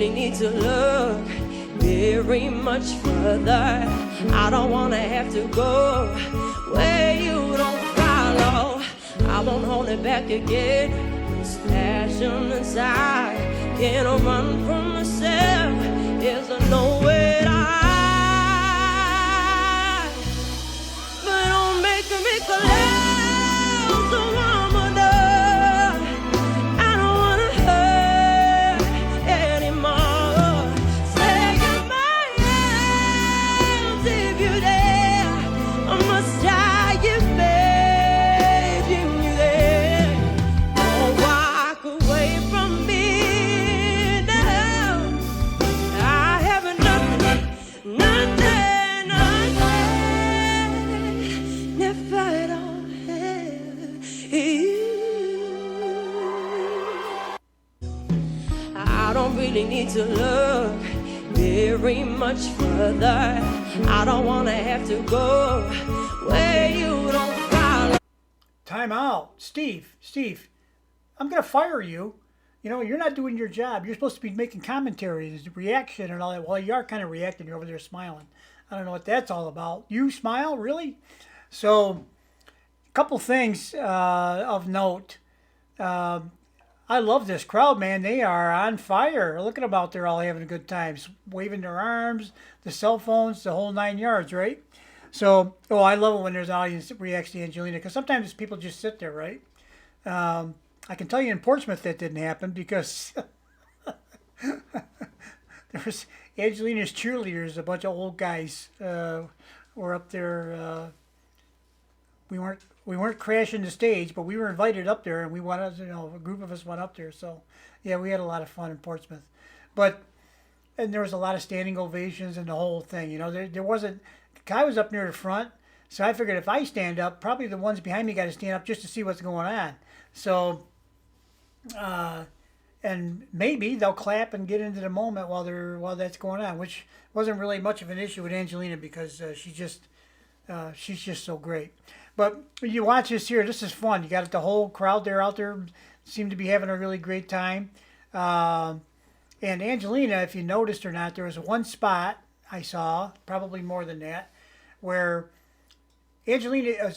really need to look very much further. I don't wanna have to go where you don't follow. I won't hold it back again. This passion inside can't run from myself. There's no way to hide. But don't make me collapse. So I'm enough. I don't wanna hurt anymore. Take my hands if you're there. I must die if making you there. Don't walk away from me now. I have nothing, never at all. I don't really need to look very much further. I don't wanna have to go where you don't follow. Time out. Steve, I'm going to fire you. You know, you're not doing your job. You're supposed to be making commentaries, reaction and all that. Well, you are kind of reacting. You're over there smiling. I don't know what that's all about. You smile? Really? So, a couple things of note. I love this crowd, man. They are on fire. Look at them out there all having a good time, waving their arms, the cell phones, the whole 9 yards, right? So, I love it when there's an audience that reacts to Angelina, because sometimes people just sit there, right? I can tell you in Portsmouth that didn't happen because there was Angelina's cheerleaders, a bunch of old guys were up there. We weren't crashing the stage, but we were invited up there, and we wanted, a group of us went up there. So, yeah, we had a lot of fun in Portsmouth. And there was a lot of standing ovations and the whole thing. There wasn't, the guy was up near the front, so I figured if I stand up, probably the ones behind me got to stand up just to see what's going on. So, and maybe they'll clap and get into the moment while that's going on, which wasn't really much of an issue with Angelina because she's just so great. But you watch this here, this is fun. You got the whole crowd there out there seem to be having a really great time. And Angelina, if you noticed or not, there was one spot I saw, probably more than that, where Angelina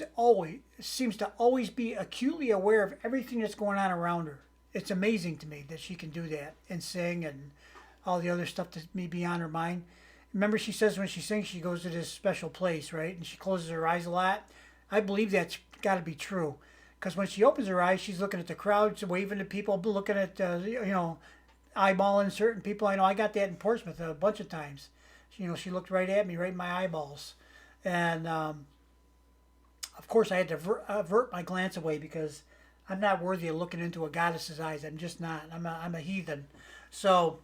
seems to always be acutely aware of everything that's going on around her. It's amazing to me that she can do that and sing and all the other stuff that may be on her mind. Remember, she says when she sings, she goes to this special place, right? And she closes her eyes a lot. I believe that's got to be true. Because when she opens her eyes, she's looking at the crowd, waving to people, looking at, eyeballing certain people. I know I got that in Portsmouth a bunch of times. She looked right at me, right in my eyeballs. And, of course, I had to avert my glance away because I'm not worthy of looking into a goddess's eyes. I'm just not. I'm a heathen. So,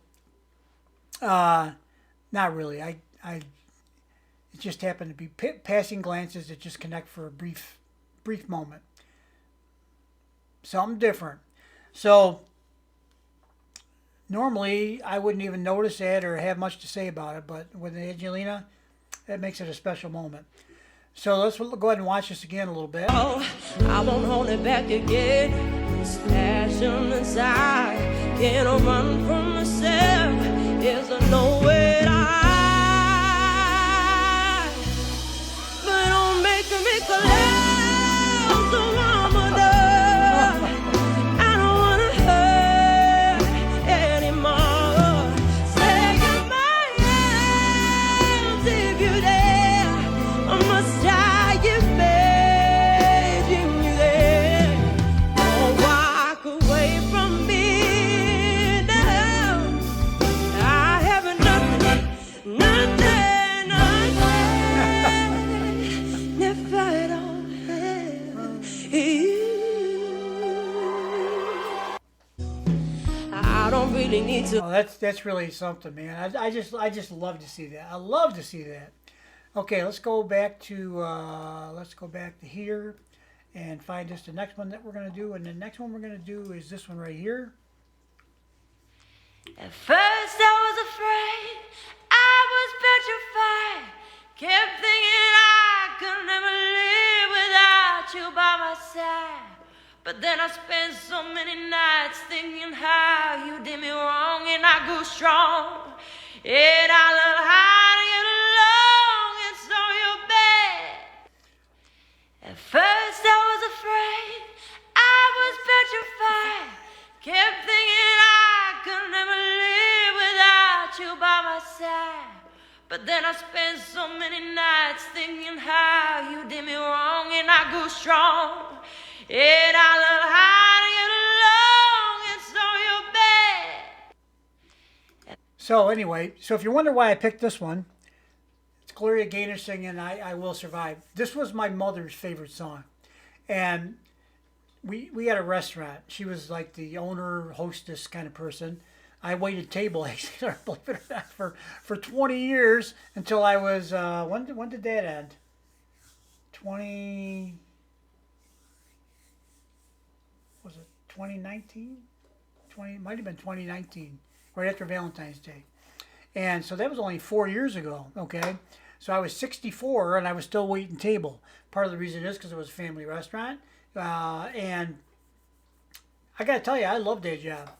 not really. It just happened to be passing glances that just connect for a brief moment. Something different. So, normally I wouldn't even notice that or have much to say about it, but with Angelina, that makes it a special moment. So let's go ahead and watch this again a little bit. Oh, I won't hold it back again. This passion inside can't run from myself. There's no way to hide. But don't make me collapse. So I'm enough. I don't wanna hurt anymore. Take my hands if you're there. I must die if making you there. Don't walk away from me now. I have nothing, never at all. I don't really need to. Oh, that's really something, man. I just love to see that. I love to see that. Okay, let's go back to here and find just the next one that we're gonna do. And the next one we're gonna do is this one right here. At first I was afraid, I was petrified. Kept thinking I could never live without you by my side. But then I spent so many nights thinking how you did me wrong, and I grew strong. And I learned how to get along, and so you're bad. At first I was afraid, I was petrified. Kept thinking I could never live without you by my side. But then I spent so many nights thinking how you did me wrong, and I grew strong. And I learned how to get along, and so you're bad. So anyway, so if you wonder why I picked this one, it's Gloria Gaynor singing I Will Survive. This was my mother's favorite song. And we had a restaurant. She was like the owner, hostess kind of person. I waited table, actually, believe it or not, for 20 years until I was, when did that end? 2019? Might have been 2019, right after Valentine's Day. And so that was only 4 years ago, okay? So I was 64 and I was still waiting table. Part of the reason is because it was a family restaurant. And I got to tell you, I loved that job.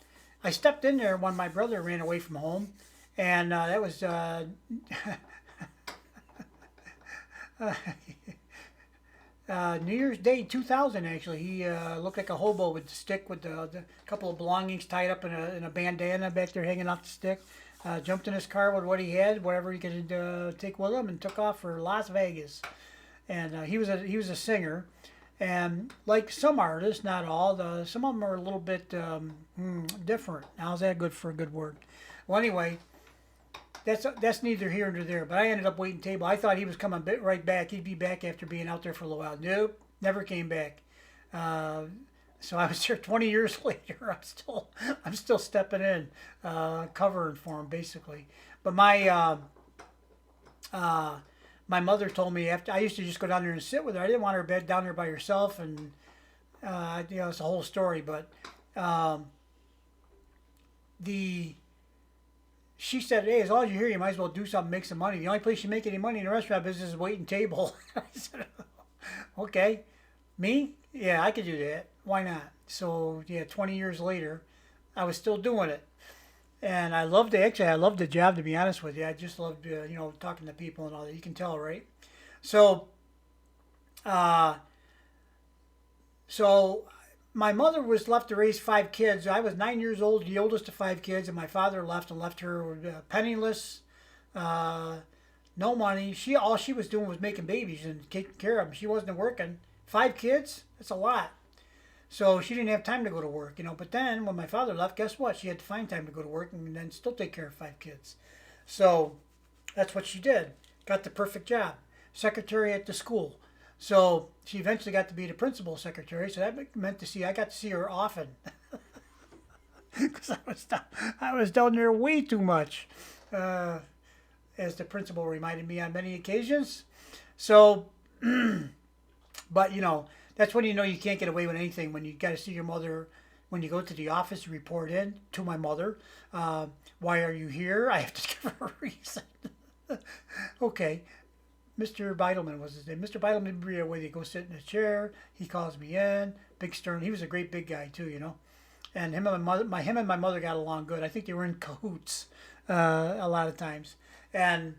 I stepped in there when my brother ran away from home. And that was New Year's Day 2000, actually. He looked like a hobo with the stick with the couple of belongings tied up in a bandana back there hanging off the stick. Jumped in his car with what he had, whatever he could take with him, and took off for Las Vegas. And he was a singer. And like some artists, not all, some of them are a little bit different. How's that good for a good word? Well, anyway, that's neither here nor there. But I ended up waiting table. I thought he was coming right back. He'd be back after being out there for a little while. Nope, never came back. So I was there 20 years later. I'm still stepping in, covering for him basically. But my mother told me after I used to just go down there and sit with her. I didn't want her bed down there by herself, and it's a whole story. But she said, "Hey, as long as you're here, you might as well do something, make some money. The only place you make any money in the restaurant business is waiting table." I said, "Okay, me? Yeah, I could do that. Why not?" So yeah, 20 years later, I was still doing it. And I loved it. Actually, I loved the job, to be honest with you. I just loved, talking to people and all that. You can tell, right? So, so my mother was left to raise 5 kids. I was 9 years old, the oldest of 5 kids, and my father left her penniless, no money. All she was doing was making babies and taking care of them. She wasn't working. 5 kids? That's a lot. So she didn't have time to go to work, But then when my father left, guess what? She had to find time to go to work and then still take care of 5 kids. So that's what she did. Got the perfect job. Secretary at the school. So she eventually got to be the principal secretary. So that meant I got to see her often. Because I was down there way too much, as the principal reminded me on many occasions. So, but that's when you can't get away with anything, when you got to see your mother. When you go to the office, you report in to my mother. Why are you here? I have to give her a reason. Okay. Mr. Beidelman was his name. Mr. Beidelman didn't be away. They go sit in a chair. He calls me in. Big stern. He was a great big guy too, And him and my mother got along good. I think they were in cahoots a lot of times. And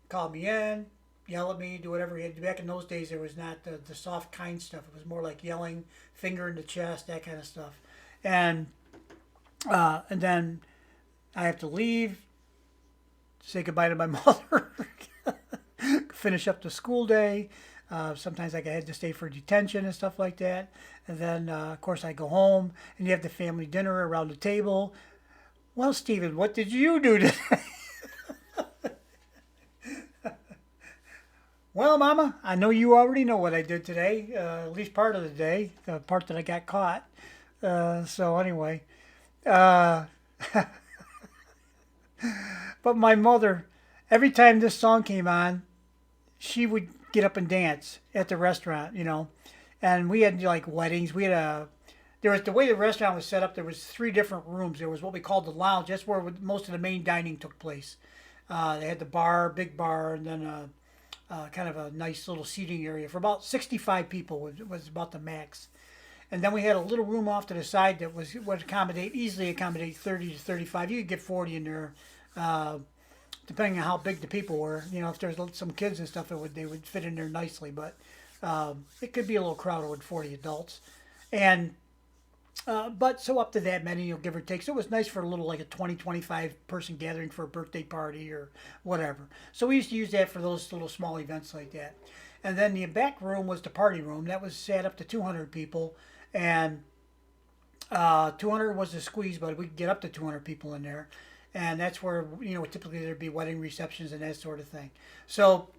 called me in. Yell at me, do whatever he had to do. Back in those days, there was not the soft, kind stuff. It was more like yelling, finger in the chest, that kind of stuff. And then I have to leave, say goodbye to my mother, finish up the school day. Sometimes I had to stay for detention and stuff like that. And then, of course, I go home, and you have the family dinner around the table. Well, Stephen, what did you do today? Well, Mama, I know you already know what I did today, at least part of the day, the part that I got caught. So anyway, but my mother, every time this song came on, she would get up and dance at the restaurant, And we had like weddings. There was the way the restaurant was set up. There was 3 different rooms. There was what we called the lounge. That's where most of the main dining took place. They had the bar, big bar, and then kind of a nice little seating area for about 65 people was about the max. And then we had a little room off to the side that would easily accommodate 30 to 35. You could get 40 in there, depending on how big the people were. You know, if there's some kids and stuff, they would fit in there nicely. But it could be a little crowded with 40 adults. And but so up to that many, you know, give or take. So it was nice for a little, like a 20, 25 person gathering for a birthday party or whatever. So we used to use that for those little small events like that. And then the back room was the party room. That was sat up to 200 people. And 200 was the squeeze, but we could get up to 200 people in there. And that's where, you know, typically there'd be wedding receptions and that sort of thing. So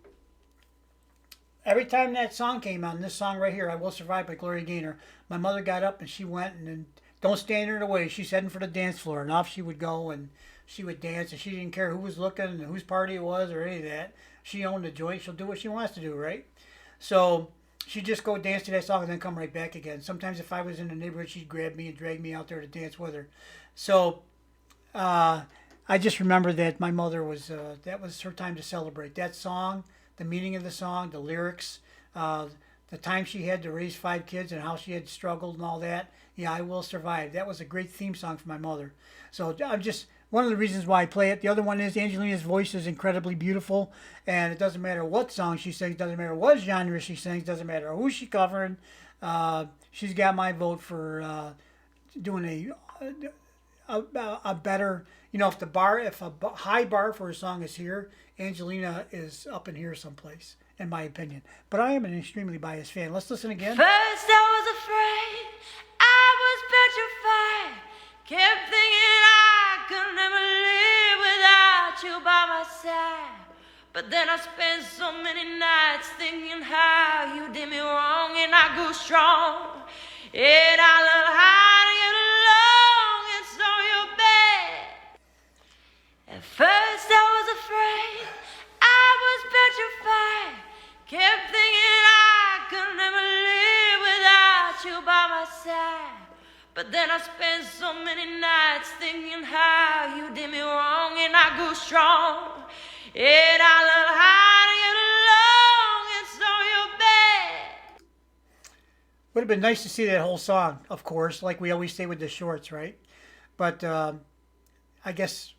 every time that song came on, this song right here, I Will Survive by Gloria Gaynor, my mother got up and she went and don't stand in her way. She's heading for the dance floor. And off she would go and she would dance. And she didn't care who was looking and whose party it was or any of that. She owned the joint. She'll do what she wants to do, right? So she'd just go dance to that song and then come right back again. Sometimes if I was in the neighborhood, she'd grab me and drag me out there to dance with her. So I just remember that my mother was, that was her time to celebrate. That song, the meaning of the song, the lyrics, the time she had to raise 5 kids and how she had struggled and all that. Yeah, I Will Survive. That was a great theme song for my mother. So I'm just, one of the reasons why I play it. The other one is Angelina's voice is incredibly beautiful, and it doesn't matter what song she sings, doesn't matter what genre she sings, doesn't matter who she's covering. She's got my vote for doing a better, you know, if a high bar for a song is here, Angelina is up in here someplace, in my opinion. But I am an extremely biased fan. Let's listen again. First I was afraid, I was petrified, kept thinking I could never live without you by my side. But then I spent so many nights thinking how you did me wrong, and I grew strong, and I learned how to get along, and so you're bad. At first I was afraid, I was petrified, kept thinking I could never live without you by my side. But then I spent so many nights thinking how you did me wrong, and I grew strong, and I learned how to get along, and so you're bad. Would have been nice to see that whole song, of course, like we always say with the shorts, right? But I guess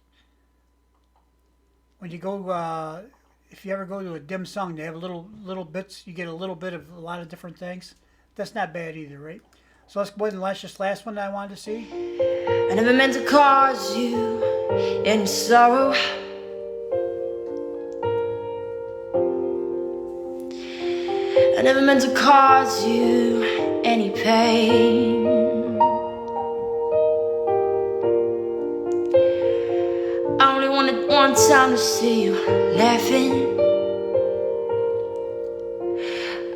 when you go, if you ever go to a dim sung, they have little bits. You get a little bit of a lot of different things. That's not bad either, right? So let's go ahead and watch this last one that I wanted to see. I never meant to cause you any sorrow. I never meant to cause you any pain. I only wanted one time to see you laughing.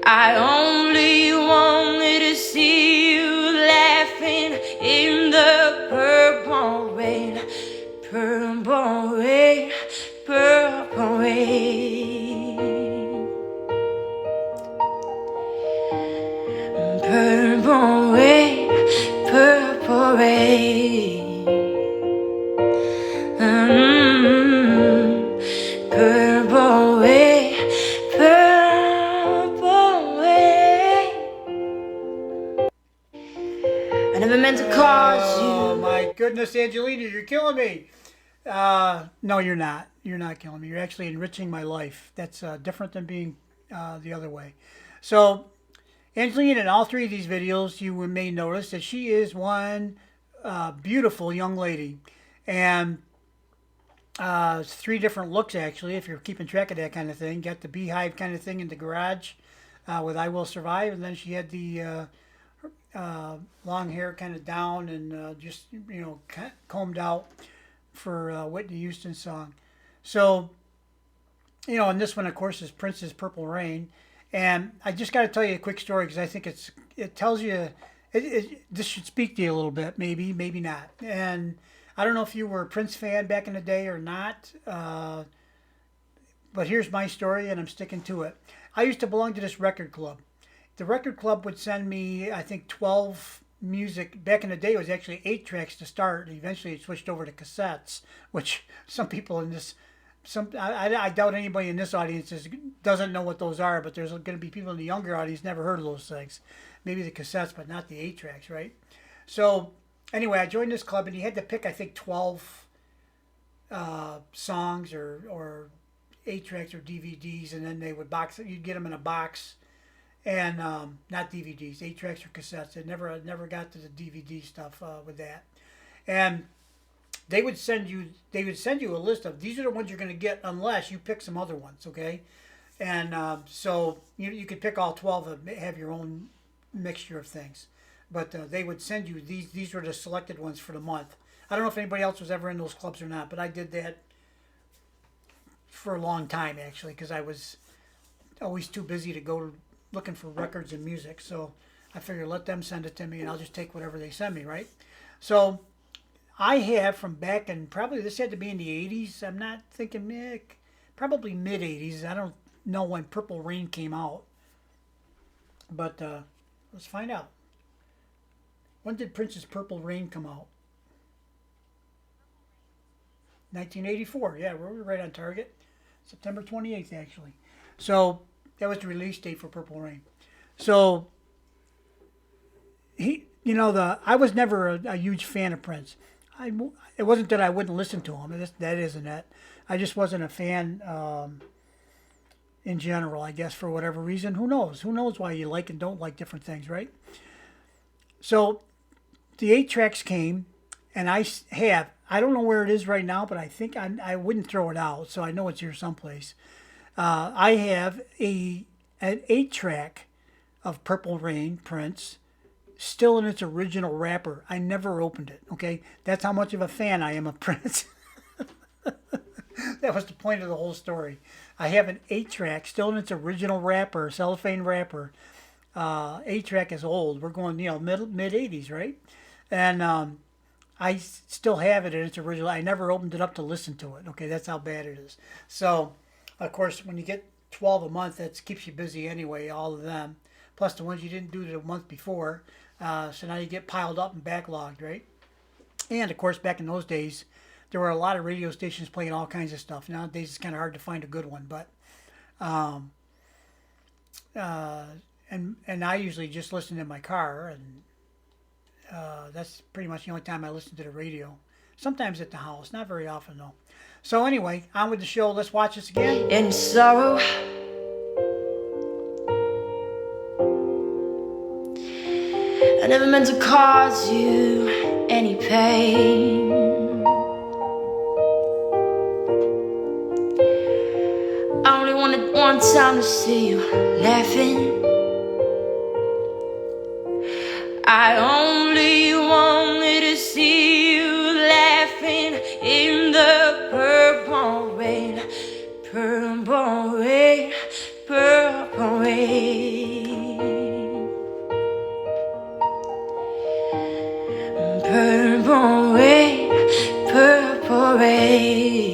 I only wanted to see you laughing in the purple rain, purple rain, purple rain, purple rain, purple rain. Purple rain, purple rain. I never meant to cause you. Oh my goodness, Angelina, you're killing me. No, you're not. You're not killing me. You're actually enriching my life. That's different than being the other way. So, Angelina, in all 3 of these videos, you may notice that she is one beautiful young lady. And 3 different looks, actually, if you're keeping track of that kind of thing. Got the beehive kind of thing in the garage with I Will Survive. And then she had the long hair kind of down and just, you know, combed out for Whitney Houston's song. So, you know, and this one, of course, is Prince's Purple Rain. And I just got to tell you a quick story because I think it tells you, this should speak to you a little bit, maybe not. And I don't know if you were a Prince fan back in the day or not, but here's my story, and I'm sticking to it. I used to belong to this record club. The record club would send me, I think, 12 music. Back in the day, it was actually 8 tracks to start. Eventually, it switched over to cassettes, which some people in this I doubt anybody in this audience doesn't know what those are, but there's going to be people in the younger audience never heard of those things. Maybe the cassettes, but not the 8 tracks, right? So anyway, I joined this club, and you had to pick, I think, 12 songs or 8 tracks or DVDs, and then they would box it. You'd get them in a box, and not DVDs, 8 tracks or cassettes. I never got to the DVD stuff with that, and they would send you a list of these are the ones you're going to get unless you pick some other ones, okay? And so you could pick all 12 and have your own mixture of things, but they would send you these were the selected ones for the month. I don't know if anybody else was ever in those clubs or not, but I did that for a long time actually, because I was always too busy to go looking for records and music. So I figured let them send it to me, and I'll just take whatever they send me, right? So I have from back in probably this had to be in the 80s. I'm not thinking probably mid 80s. I don't know when Purple Rain came out, but let's find out. When did Prince's Purple Rain come out? 1984. Yeah, we're right on target. September 28th, actually. So that was the release date for Purple Rain. So I was never a huge fan of Prince. It wasn't that I wouldn't listen to him. That isn't it. I just wasn't a fan in general, I guess, for whatever reason. Who knows? Who knows why you like and don't like different things, right? So the 8 tracks came, and I don't know where it is right now, but I think I wouldn't throw it out, so I know it's here someplace. I have an 8 track of Purple Rain, Prince, still in its original wrapper. I never opened it, okay? That's how much of a fan I am of Prince. That was the point of the whole story. I have an 8 track still in its original wrapper, cellophane wrapper. 8 track is old. We're going, mid 80s, right? And I still have it in its original. I never opened it up to listen to it. Okay, that's how bad it is. So, of course, when you get 12 a month, that keeps you busy anyway, all of them. Plus the ones you didn't do the month before. So now you get piled up and backlogged, right? And, of course, back in those days, there were a lot of radio stations playing all kinds of stuff. Nowadays, it's kind of hard to find a good one. But, and I usually just listen in my car, and that's pretty much the only time I listen to the radio. Sometimes at the house, not very often though. So anyway, on with the show. Let's watch this again. In sorrow, I never meant to cause you any pain. I only wanted one time to see you laughing. I only wanted to see you laughing in the purple rain, purple rain, purple rain, purple rain, purple rain.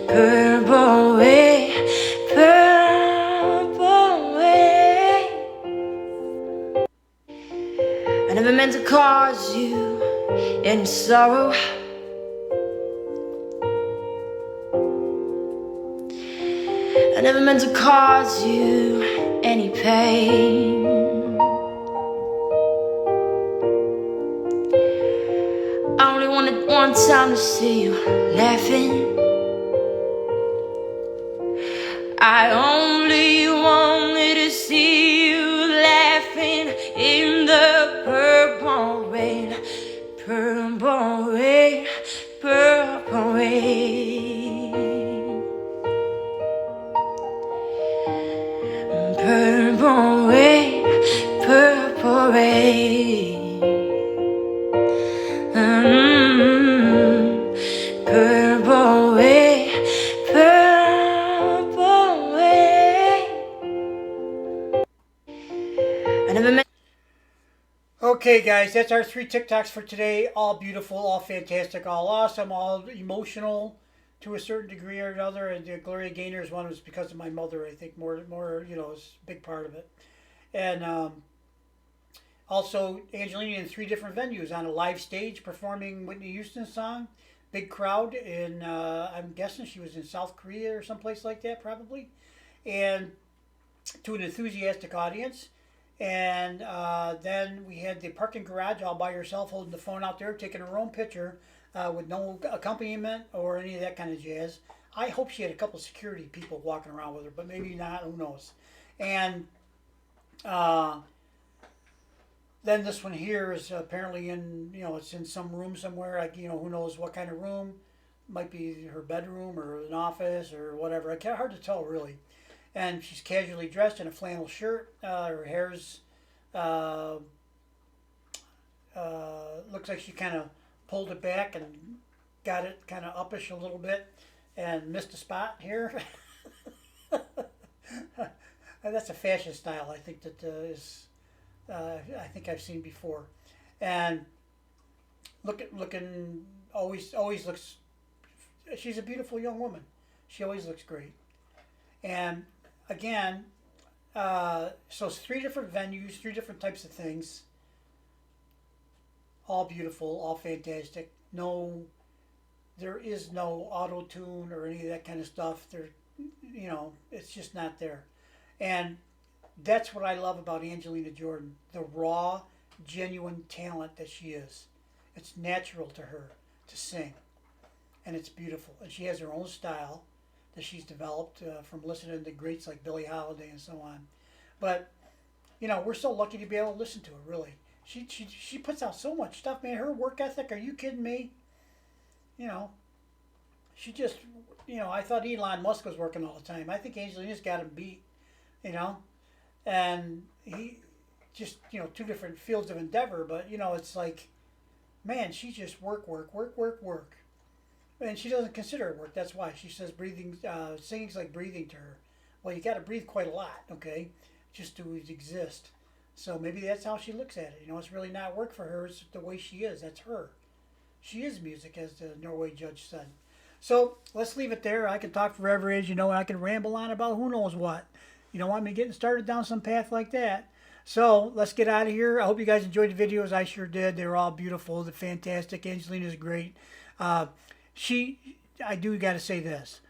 Purple rain, purple rain. I never meant to cause you any sorrow. I never meant to cause you any pain. I only wanted one time to see you laughing. I only wanted to see you laughing in the purple rain, purple rain, purple rain, purple rain, purple rain. Purple rain, purple rain. I never meant. Okay, guys, that's our 3 TikToks for today. All beautiful, all fantastic, all awesome, all emotional to a certain degree or another. And the Gloria Gaynor's one was because of my mother, I think, more, is a big part of it. And Also, Angelina in 3 different venues on a live stage performing Whitney Houston's song. Big crowd in, I'm guessing she was in South Korea or someplace like that, probably. And to an enthusiastic audience. And then we had the parking garage all by herself holding the phone out there, taking her own picture with no accompaniment or any of that kind of jazz. I hope she had a couple of security people walking around with her, but maybe not, who knows. And then this one here is apparently in, it's in some room somewhere, like, who knows what kind of room. Might be her bedroom or an office or whatever. It's hard to tell, really. And she's casually dressed in a flannel shirt. Her hair's looks like she kind of pulled it back and got it kind of uppish a little bit and missed a spot here. That's a fashion style, I think, that I think I've seen before. And looking always looks. She's a beautiful young woman. She always looks great. And again, so it's 3 different venues, 3 different types of things. All beautiful, all fantastic. There is no auto tune or any of that kind of stuff. It's just not there. And that's what I love about Angelina Jordan, the raw, genuine talent that she is. It's natural to her to sing, and it's beautiful. And she has her own style that she's developed from listening to greats like Billie Holiday and so on. But, we're so lucky to be able to listen to her, really. She puts out so much stuff, man. Her work ethic, are you kidding me? She just, I thought Elon Musk was working all the time. I think Angelina's got him beat, and he just, 2 different fields of endeavor, but, it's like, man, she just work. And she doesn't consider it work. That's why she says singing's like breathing to her. Well, you got to breathe quite a lot, okay, just to exist. So maybe that's how she looks at it. It's really not work for her. It's the way she is. That's her. She is music, as the Norway judge said. So let's leave it there. I can talk forever, as you know, and I can ramble on about who knows what. You don't want me getting started down some path like that. So let's get out of here. I hope you guys enjoyed the videos. I sure did. They were all beautiful. They're fantastic. Angelina's great. I do got to say this.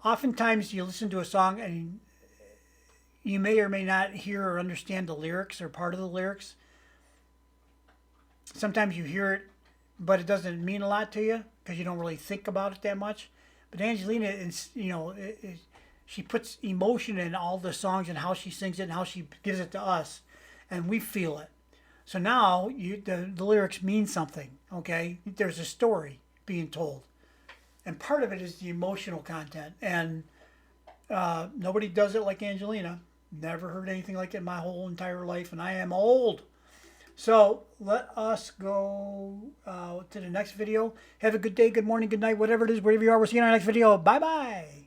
Oftentimes you listen to a song and you may or may not hear or understand the lyrics or part of the lyrics. Sometimes you hear it, but it doesn't mean a lot to you because you don't really think about it that much. But Angelina, she puts emotion in all the songs and how she sings it and how she gives it to us, and we feel it. So now the lyrics mean something, okay? There's a story being told. And part of it is the emotional content. And nobody does it like Angelina. Never heard anything like it in my whole entire life, and I am old. So let us go to the next video. Have a good day, good morning, good night, whatever it is, wherever you are. We'll see you in our next video. Bye-bye.